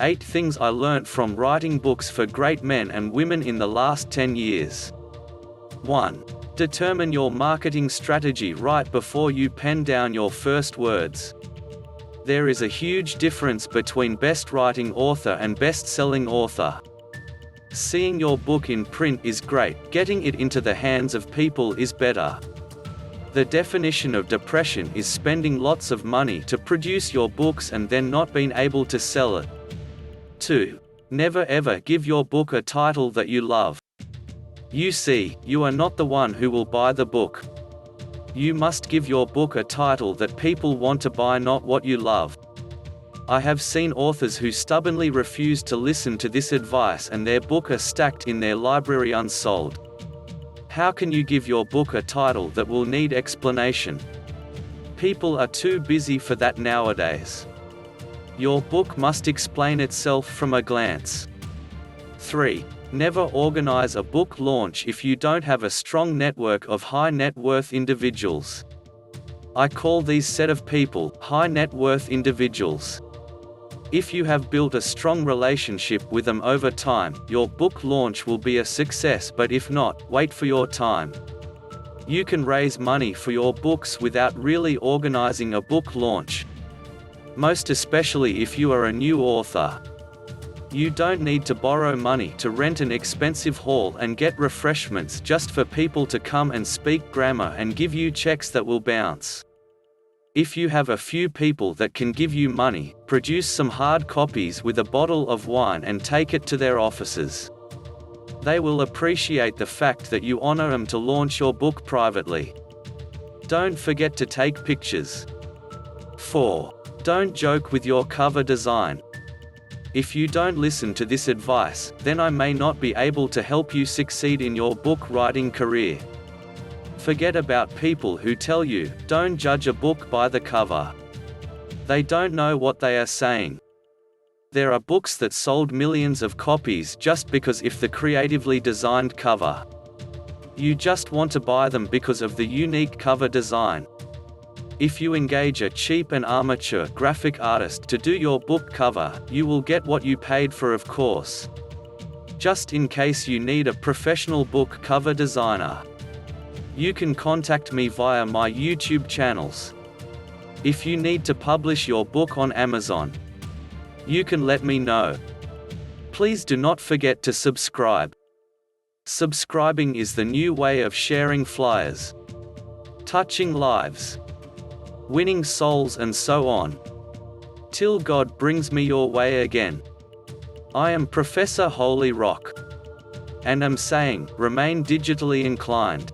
8 Things I Learnt from Writing Books for Great Men and Women in the Last 10 Years. 1. Determine your marketing strategy right before you pen down your first words. There is a huge difference between best writing author and best-selling author. Seeing your book in print is great, getting it into the hands of people is better. The definition of depression is spending lots of money to produce your books and then not being able to sell it. 2. Never ever give your book a title that you love. You see, you are not the one who will buy the book. You must give your book a title that people want to buy, not what you love. I have seen authors who stubbornly refuse to listen to this advice and their book are stacked in their library unsold. How can you give your book a title that will need explanation? People are too busy for that nowadays. Your book must explain itself from a glance. 3. Never organize a book launch if you don't have a strong network of high net worth individuals. I call these set of people high net worth individuals. If you have built a strong relationship with them over time, your book launch will be a success, but if not, wait for your time. You can raise money for your books without really organizing a book launch. Most especially if you are a new author. You don't need to borrow money to rent an expensive hall and get refreshments just for people to come and speak grammar and give you checks that will bounce. If you have a few people that can give you money, produce some hard copies with a bottle of wine and take it to their offices. They will appreciate the fact that you honor them to launch your book privately. Don't forget to take pictures. 4. Don't joke with your cover design. If you don't listen to this advice, then I may not be able to help you succeed in your book writing career. Forget about people who tell you, don't judge a book by the cover. They don't know what they are saying. There are books that sold millions of copies just because of the creatively designed cover. You just want to buy them because of the unique cover design. If you engage a cheap and amateur graphic artist to do your book cover, you will get what you paid for, of course. Just in case you need a professional book cover designer, you can contact me via my YouTube channels. If you need to publish your book on Amazon, you can let me know. Please do not forget to subscribe. Subscribing is the new way of sharing flyers, touching lives, winning souls, and so on. Till God brings me your way again. I am Professor Holy Rock. And am saying, remain digitally inclined.